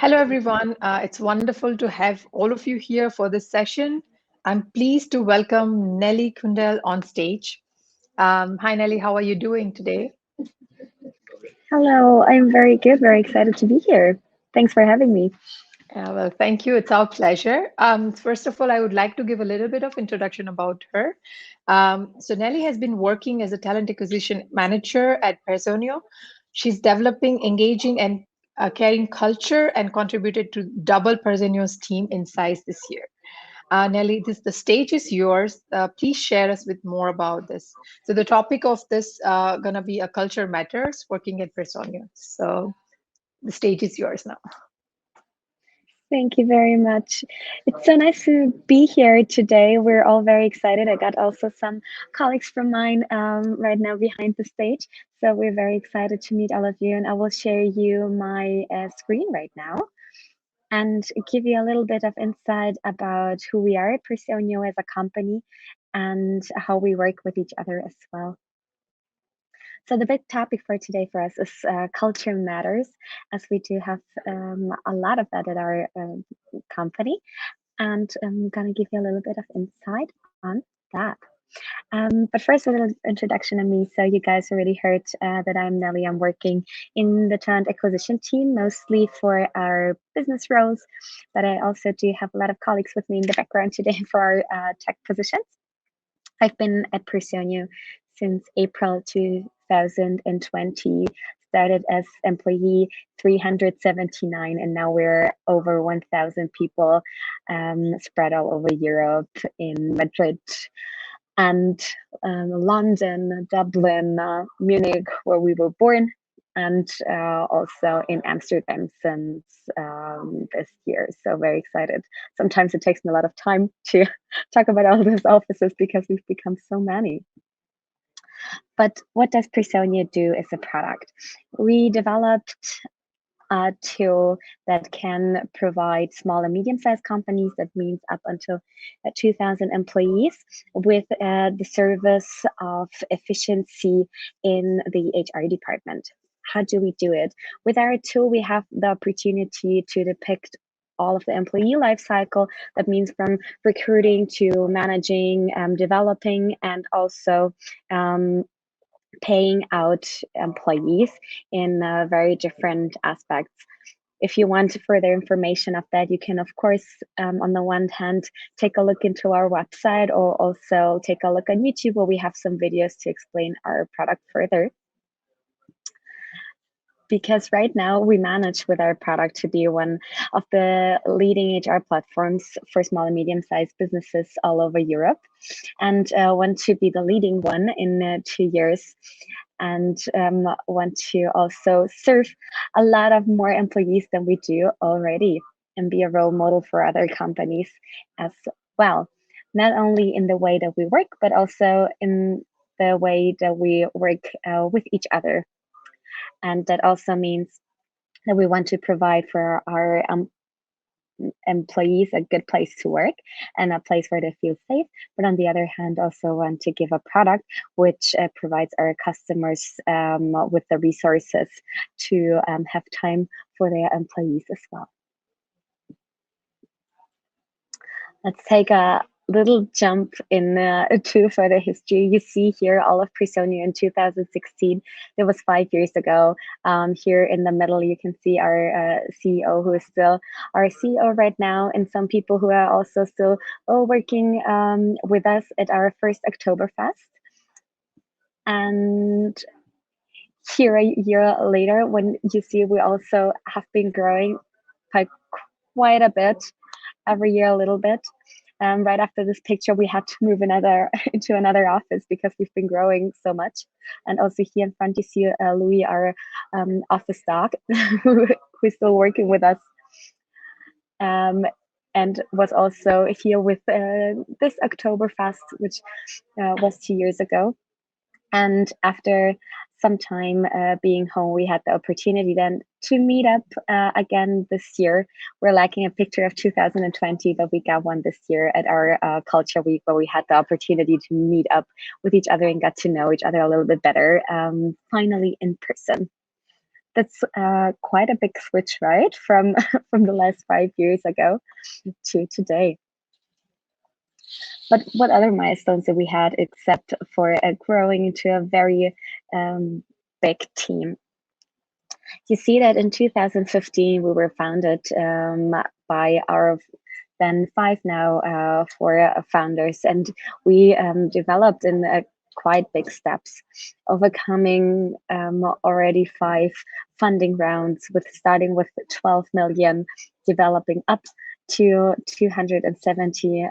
Hello, everyone. It's wonderful to have all of you here for this session. I'm pleased to welcome Nelli Kundel on stage. Hi, Nelly. How are you doing today? Hello, I'm very good, very excited to be here. Thanks for having me. Well, thank you. It's our pleasure. First of all, I would like to give a little bit of introduction about her. So Nelly has been working as a talent acquisition manager at Personio. She's developing, engaging, and caring culture and contributed to double Personio's team in size this year. Nelly, the stage is yours. Please share us with more about this. So the topic of this gonna be a culture matters working at Personio. So the stage is yours now. Thank you very much. It's so nice to be here today. We're all very excited. I got also some colleagues from mine right now behind the stage. So we're very excited to meet all of you. And I will share you my screen right now and give you a little bit of insight about who we are at Personio as a company and how we work with each other as well. So the big topic for today for us is culture matters, as we do have a lot of that at our company. And I'm going to give you a little bit of insight on that. But first, a little introduction on me. So you guys already heard that I'm Nelly. I'm working in the talent acquisition team, mostly for our business roles, but I also do have a lot of colleagues with me in the background today for our tech positions. I've been at Personio since April 2020, started as employee 379, and now we're over 1,000 people spread all over Europe in Madrid and London, Dublin, Munich, where we were born, and also in Amsterdam since this year. So very excited. Sometimes it takes me a lot of time to talk about all those offices because we've become so many. But what does Personio do as a product? We developed a tool that can provide small and medium-sized companies, that means up until 2,000 employees, with the service of efficiency in the HR department. How do we do it? With our tool, we have the opportunity to depict all of the employee life cycle. That means from recruiting to managing, developing, and also paying out employees in very different aspects. If you want further information of that, you can, of course, on the one hand, take a look into our website, or also take a look on YouTube, where we have some videos to explain our product further. Because right now we manage with our product to be one of the leading HR platforms for small and medium-sized businesses all over Europe, and want to be the leading one in 2 years, and want to also serve a lot of more employees than we do already, and be a role model for other companies as well. Not only in the way that we work, but also in the way that we work with each other. And that also means that we want to provide for our employees a good place to work and a place where they feel safe. But on the other hand, also want to give a product which provides our customers with the resources to have time for their employees as well. Let's take a little jump to further history. You see here all of Personio in 2016. It was 5 years ago. Here in the middle, you can see our CEO, who is still our CEO right now, and some people who are also still working with us at our first Oktoberfest. And here a year later, when you see we also have been growing by quite a bit, every year a little bit. Right after this picture, we had to move into another office because we've been growing so much. And also here in front, you see Louis, our office dog, who's still working with us, and was also here with this Oktoberfest, which was 2 years ago. And after some time being home, we had the opportunity then to meet up again this year. We're lacking a picture of 2020, but we got one this year at our Culture Week, where we had the opportunity to meet up with each other and got to know each other a little bit better, finally in person. That's quite a big switch, right? From from the last 5 years ago to today. But what other milestones did we had except for growing into a very big team? You see that in 2015 we were founded by our then five now four founders, and we developed in quite big steps, overcoming already 5 funding rounds, with starting with 12 million, developing up to 270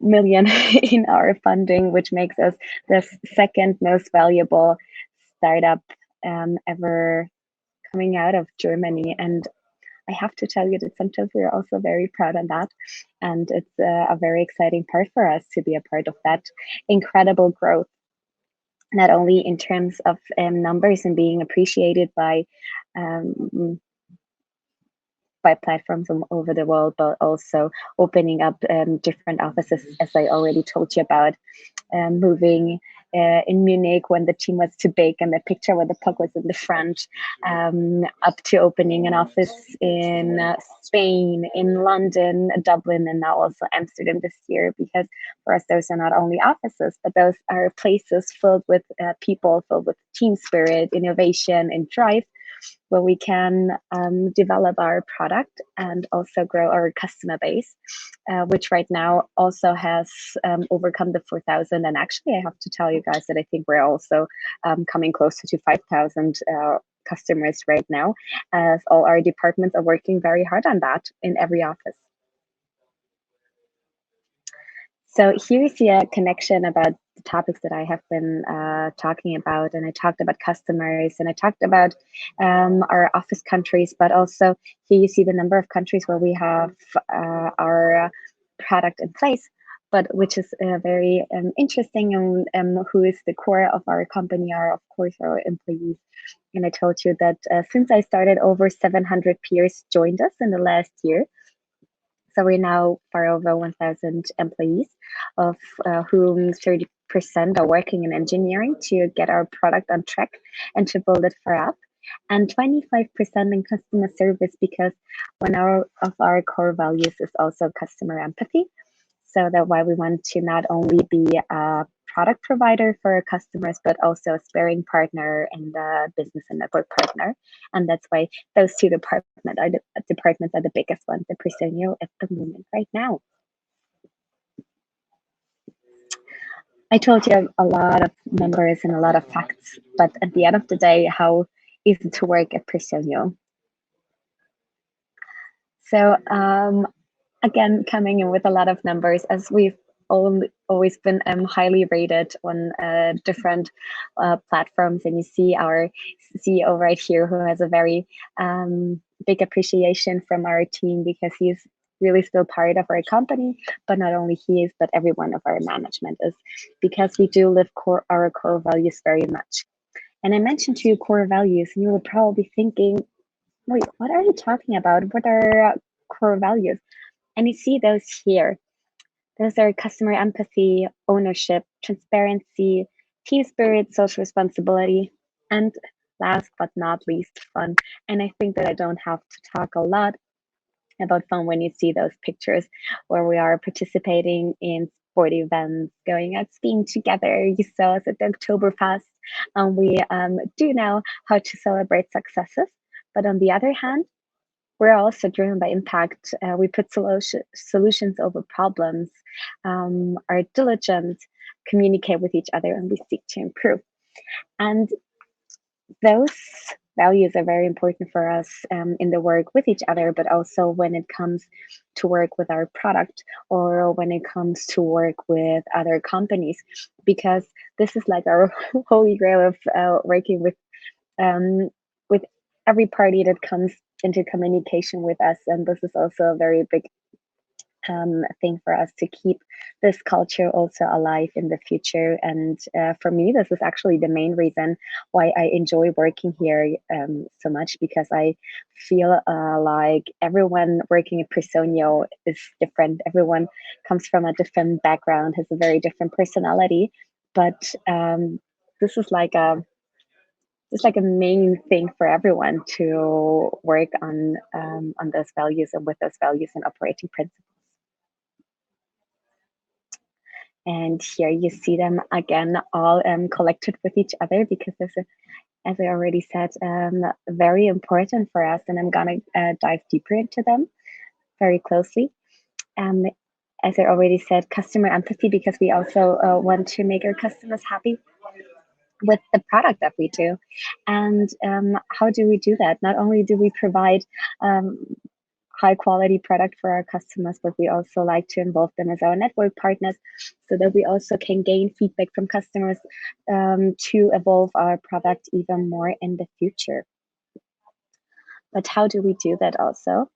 million in our funding, which makes us the second most valuable startup ever coming out of Germany. And I have to tell you that sometimes we're also very proud of that. And it's a very exciting part for us to be a part of that incredible growth, not only in terms of numbers and being appreciated um, by platforms all over the world, but also opening up different offices, as I already told you about, moving in Munich when the team was too big and the picture where the puck was in the front, up to opening an office in Spain, in London, Dublin, and now also Amsterdam this year. Because for us, those are not only offices, but those are places filled with people, filled with team spirit, innovation, and drive, where we can develop our product and also grow our customer base, which right now also has overcome the 4,000. And actually, I have to tell you guys that I think we're also coming closer to 5,000 customers right now, as all our departments are working very hard on that in every office. So here you see a connection about the topics that I have been talking about. And I talked about customers, and I talked about our office countries, but also here you see the number of countries where we have our product in place, but which is very interesting, and who is the core of our company are, of course, our employees. And I told you that since I started, over 700 peers joined us in the last year. So we're now far over 1,000 employees, of whom 30% are working in engineering to get our product on track and to build it far up, and 25% in customer service, because one of our core values is also customer empathy. So that's why we want to not only be a product provider for our customers, but also a sparring partner and a business and network partner. And that's why those two departments are the biggest ones at Personio at the moment right now. I told you a lot of numbers and a lot of facts, but at the end of the day, how is it to work at Personio? So again, coming in with a lot of numbers, as we've always been highly rated on different platforms. And you see our CEO right here, who has a very big appreciation from our team, because he's really still part of our company. But not only he is, but every one of our management is, because we do live our core values very much. And I mentioned to you core values, and you were probably thinking, wait, what are you talking about? What are core values? And you see those here. Those are customer empathy, ownership, transparency, team spirit, social responsibility, and last but not least, fun. And I think that I don't have to talk a lot about fun when you see those pictures where we are participating in sport events, going out skiing together. You saw us at the Oktoberfest, and we do know how to celebrate successes. But on the other hand, we're also driven by impact. We put solutions over problems, are diligent, communicate with each other, and we seek to improve. And those values are very important for us in the work with each other, but also when it comes to work with our product, or when it comes to work with other companies, because this is like our holy grail of working with every party that comes into communication with us. And this is also a very big thing for us to keep this culture also alive in the future. And for me, this is actually the main reason why I enjoy working here so much, because I feel like everyone working at Personio is different. Everyone comes from a different background, has a very different personality, but this is like it's like a main thing for everyone to work on those values and with those values and operating principles. And here you see them again, all collected with each other, because there's a, as I already said, very important for us, and I'm gonna dive deeper into them very closely. Um, as I already said, customer empathy, because we also want to make our customers happy with the product that we do. And how do we do that? Not only do we provide um, high quality product for our customers, but we also like to involve them as our network partners, so that we also can gain feedback from customers to evolve our product even more in the future. But how do we do that also?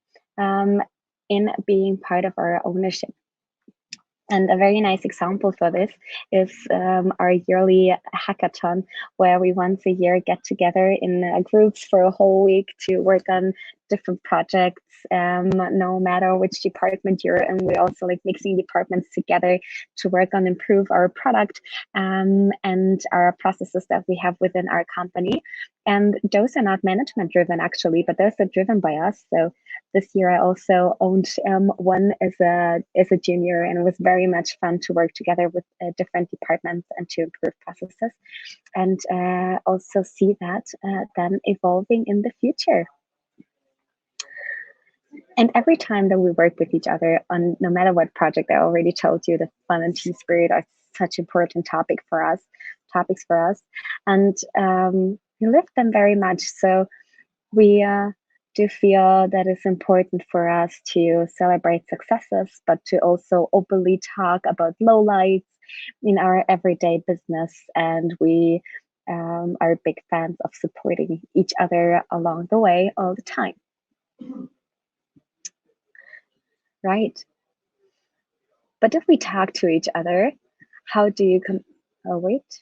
In being part of our ownership. And a very nice example for this is our yearly hackathon, where we once a year get together in groups for a whole week to work on different projects, no matter which department you're in. We also like mixing departments together to work on improve our product and our processes that we have within our company. And those are not management driven actually, but those are driven by us. So this year I also owned one as a junior, and it was very much fun to work together with different departments and to improve processes, and also see that then evolving in the future. And every time that we work with each other on no matter what project, I already told you that fun and team spirit are such important topics for us, and we live them very much. So we do feel that it's important for us to celebrate successes, but to also openly talk about lowlights in our everyday business. And we are big fans of supporting each other along the way all the time. Right. But if we talk to each other, how do you oh, wait,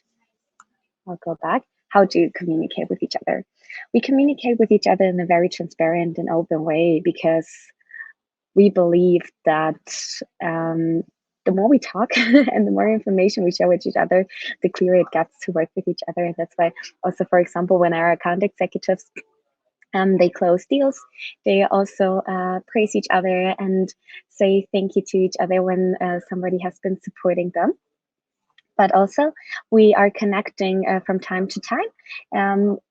I'll go back. How do you communicate with each other? We communicate with each other in a very transparent and open way, because we believe that the more we talk and the more information we share with each other, the clearer it gets to work with each other. And that's why also, for example, when our account executives they close deals, they also praise each other and say thank you to each other when somebody has been supporting them. But also we are connecting from time to time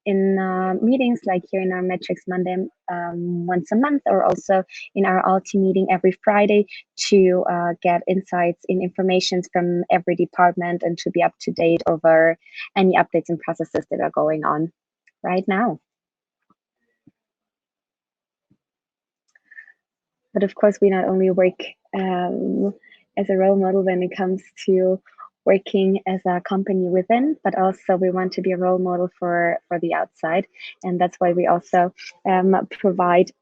in meetings, like here in our Metrics Monday once a month, or also in our Alti meeting every Friday, to get insights in information from every department and to be up to date over any updates and processes that are going on right now. But of course, we not only work as a role model when it comes to working as a company within, but also we want to be a role model for the outside. And that's why we also provide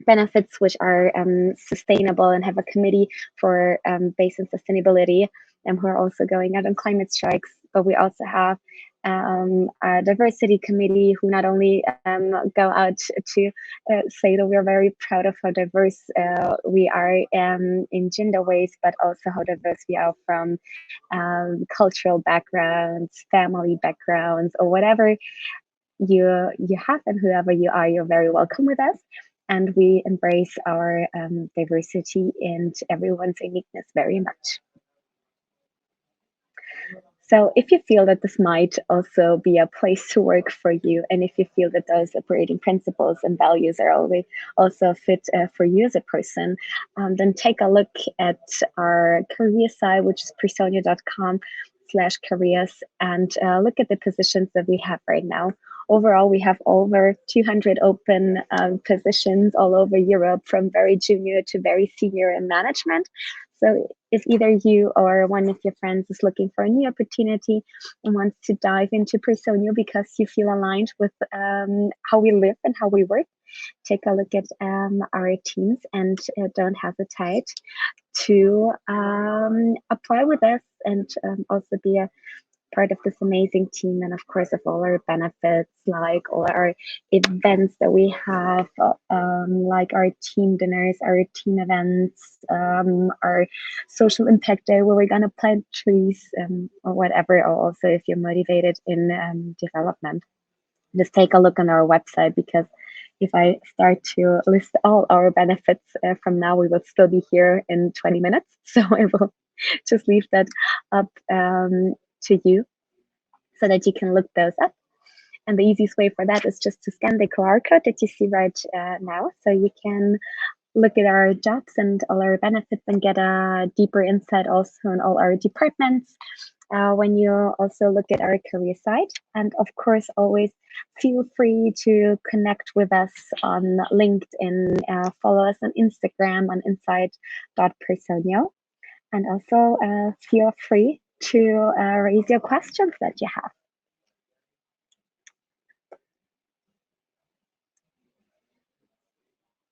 benefits which are sustainable, and have a committee for based on sustainability, and who are also going out on climate strikes. But we also have a diversity committee who not only go out to say that we are very proud of how diverse we are in gender ways, but also how diverse we are from cultural backgrounds, family backgrounds, or whatever you have, and whoever you are, you're very welcome with us. And we embrace our diversity and everyone's uniqueness very much. So if you feel that this might also be a place to work for you, and if you feel that those operating principles and values are also fit for you as a person, then take a look at our career site, which is personio.com/careers, and look at the positions that we have right now. Overall, we have over 200 open positions all over Europe, from very junior to very senior in management. So if either you or one of your friends is looking for a new opportunity and wants to dive into Personio because you feel aligned with how we live and how we work, take a look at our teams, and don't hesitate to apply with us, and also be a part of this amazing team, and of course of all our benefits, like all our events that we have, like our team dinners, our team events, our social impact day where we're going to plant trees, or whatever, or also if you're motivated in development. just take a look on our website, because if I start to list all our benefits from now, we will still be here in 20 minutes. So I will just leave that up to you so that you can look those up. And the easiest way for that is just to scan the QR code that you see right now. So you can look at our jobs and all our benefits and get a deeper insight also on all our departments when you also look at our career site. And of course, always feel free to connect with us on LinkedIn, follow us on Instagram on insight.personio, and also feel free to raise your questions that you have.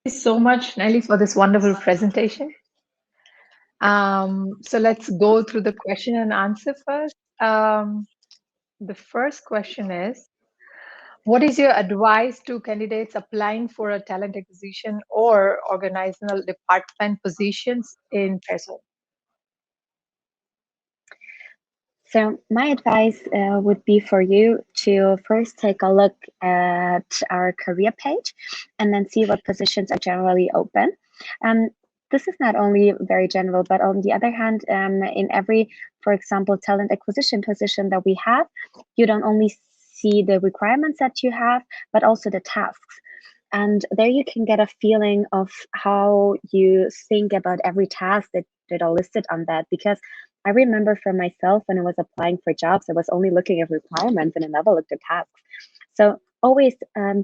Thank you so much, Nelly, for this wonderful presentation. So let's go through the question and answer first. The first question is, what is your advice to candidates applying for a talent acquisition or organizational department positions in Person? So my advice would be for you to first take a look at our career page and then see what positions are generally open. Um, this is not only very general, but on the other hand, in every, for example, talent acquisition position that we have, you don't only see the requirements that you have, but also the tasks. And there you can get a feeling of how you think about every task that are listed on that. Because I remember for myself, when I was applying for jobs, I was only looking at requirements and I never looked at tasks. So always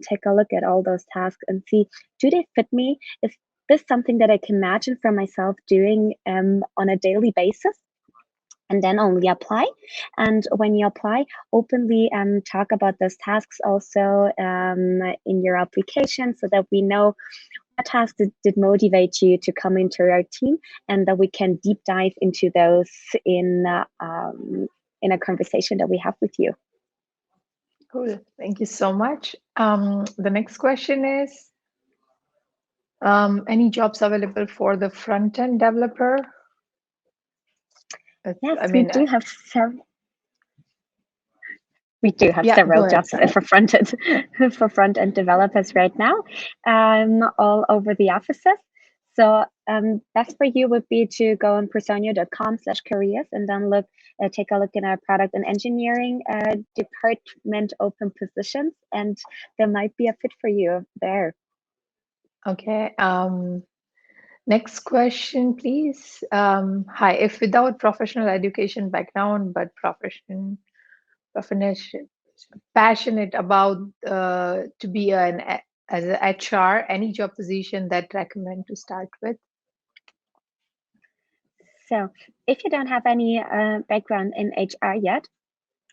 take a look at all those tasks and see, do they fit me? Is this something that I can imagine for myself doing on a daily basis? And then only apply. And when you apply, openly talk about those tasks also in your application, so that we know what tasks did motivate you to come into our team, and that we can deep dive into those in a conversation that we have with you. Cool. Thank you so much. The next question is, any jobs available for the front-end developer? Yes, I we mean, do have several. We do have yeah, go several ahead. jobs for front end for front end developers right now, all over the offices. So best for you would be to go on personio.com/careers and then take a look in our product and engineering department open positions, and there might be a fit for you there. Okay. Next question, please. Hi, if without professional education background, but profession, passionate about to be as an HR, any job position that recommend to start with? So if you don't have any background in HR yet,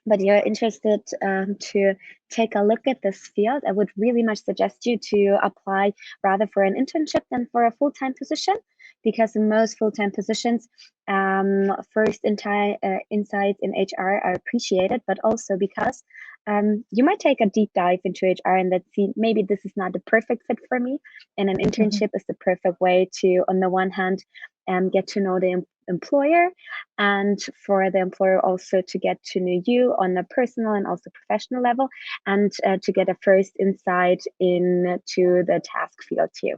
but you're interested to take a look at this field, I would really much suggest you to apply rather for an internship than for a full-time position, because in most full-time positions, first insights in HR are appreciated, but also because you might take a deep dive into HR and then see maybe this is not the perfect fit for me. And an internship is the perfect way to, on the one hand, get to know the employer, and for the employer also to get to know you on a personal and also professional level, and to get a first insight into the task field too.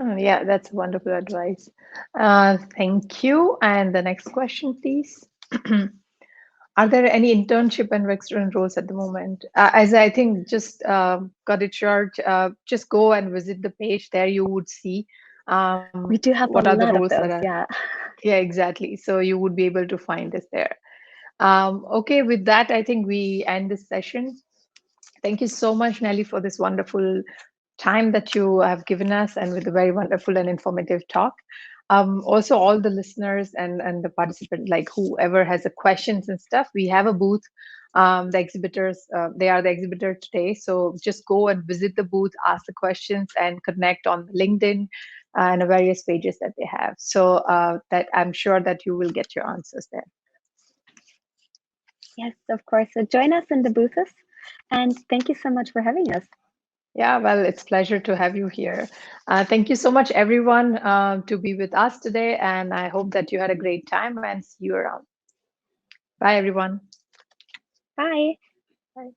Oh, yeah, that's wonderful advice. Thank you. And the next question, please. Are there any internship and restaurant roles at the moment? As I think just got it short, just go and visit the page. There you would see We do have what a are the lot of roles that those, are. yeah. Yeah, exactly. So you would be able to find us there. Okay, with that, I think we end this session. Thank you so much, Nelly, for this wonderful time that you have given us and with a very wonderful and informative talk. Also, all the listeners and the participants, like whoever has the questions and stuff, we have a booth. The exhibitors, they are the exhibitor today. So just go and visit the booth, ask the questions, and connect on LinkedIn and the various pages that they have. So that I'm sure that you will get your answers there. Yes, of course. So join us in the booths, and thank you so much for having us. Yeah, well, it's a pleasure to have you here. Thank you so much, everyone, to be with us today. And I hope that you had a great time and see you around. Bye, everyone. Bye. Bye.